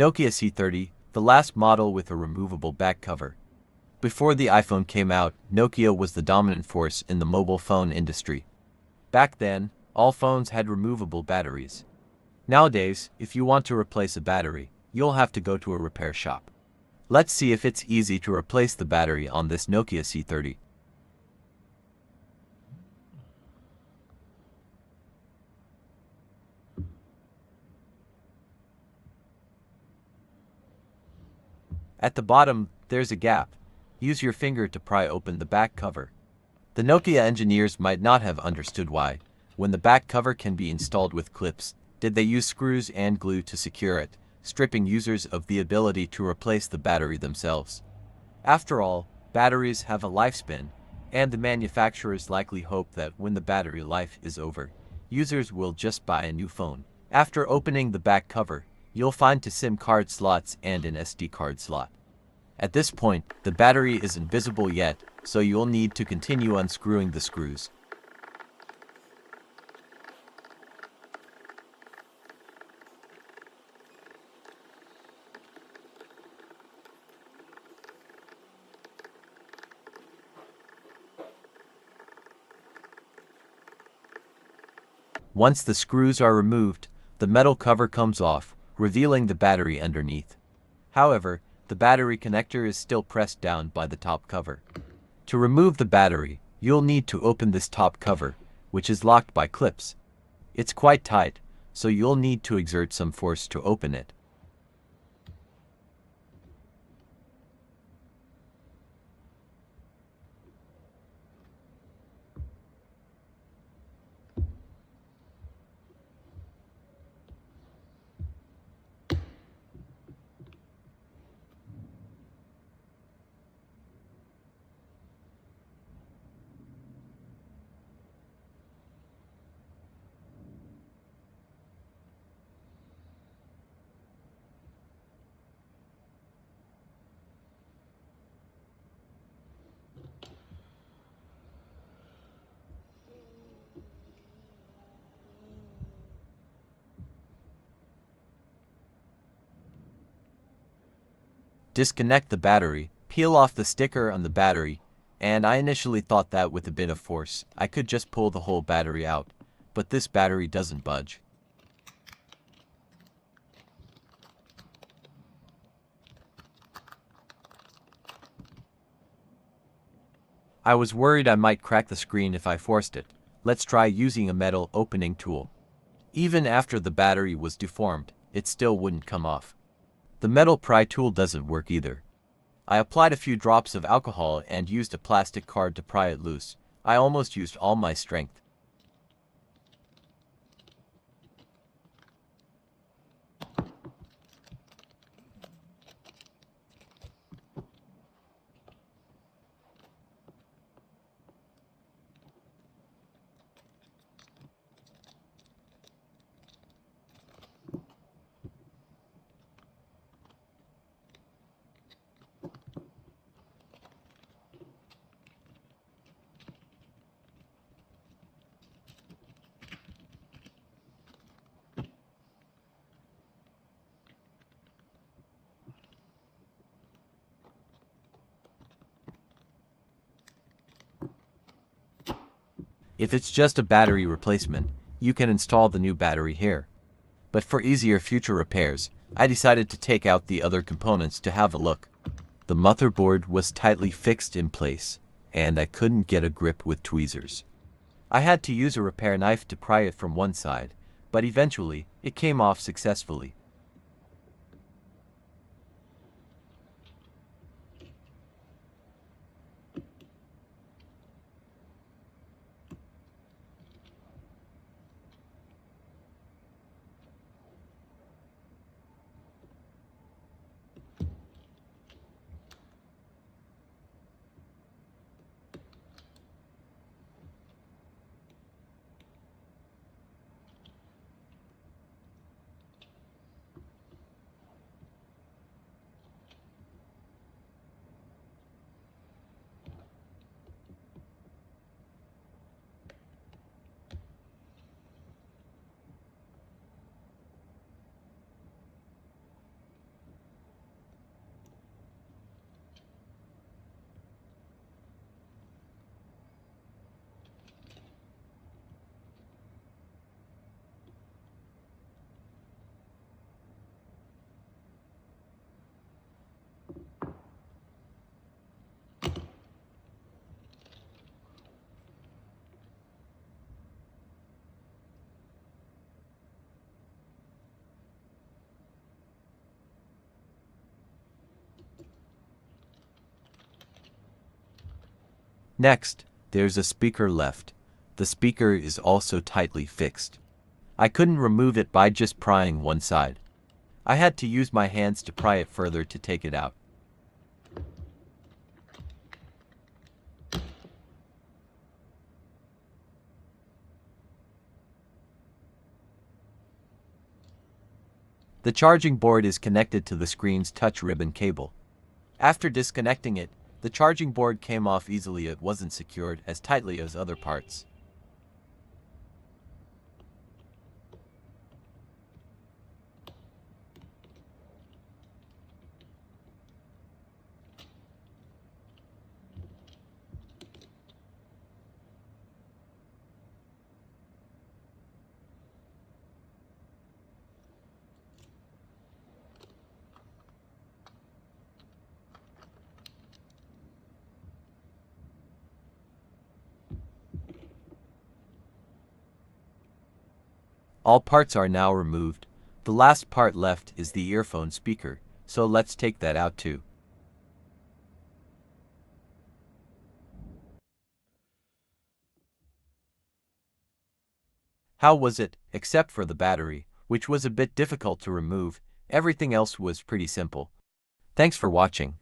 Nokia C30, the last model with a removable back cover. Before the iPhone came out, Nokia was the dominant force in the mobile phone industry. Back then, all phones had removable batteries. Nowadays, if you want to replace a battery, you'll have to go to a repair shop. Let's see if it's easy to replace the battery on this Nokia C30. At the bottom, there's a gap. Use your finger to pry open the back cover. The Nokia engineers might not have understood why, when the back cover can be installed with clips, did they use screws and glue to secure it, stripping users of the ability to replace the battery themselves. After all, batteries have a lifespan, and the manufacturers likely hope that when the battery life is over, users will just buy a new phone. After opening the back cover, you'll find two SIM card slots and an SD card slot. At this point, the battery isn't visible yet, so you'll need to continue unscrewing the screws. Once the screws are removed, the metal cover comes off, revealing the battery underneath. However, the battery connector is still pressed down by the top cover. To remove the battery, you'll need to open this top cover, which is locked by clips. It's quite tight, so you'll need to exert some force to open it. Disconnect the battery, peel off the sticker on the battery, and I initially thought that with a bit of force, I could just pull the whole battery out, but this battery doesn't budge. I was worried I might crack the screen if I forced it. Let's try using a metal opening tool. Even after the battery was deformed, it still wouldn't come off. The metal pry tool doesn't work either. I applied a few drops of alcohol and used a plastic card to pry it loose. I almost used all my strength. If it's just a battery replacement, you can install the new battery here. But for easier future repairs, I decided to take out the other components to have a look. The motherboard was tightly fixed in place, and I couldn't get a grip with tweezers. I had to use a repair knife to pry it from one side, but eventually, it came off successfully. Next, there's a speaker left. The speaker is also tightly fixed. I couldn't remove it by just prying one side. I had to use my hands to pry it further to take it out. The charging board is connected to the screen's touch ribbon cable. After disconnecting it, the charging board came off easily. It wasn't secured as tightly as other parts. All parts are now removed. The last part left is the earphone speaker, so let's take that out too. How was it, except for the battery, which was a bit difficult to remove? Everything else was pretty simple. Thanks for watching.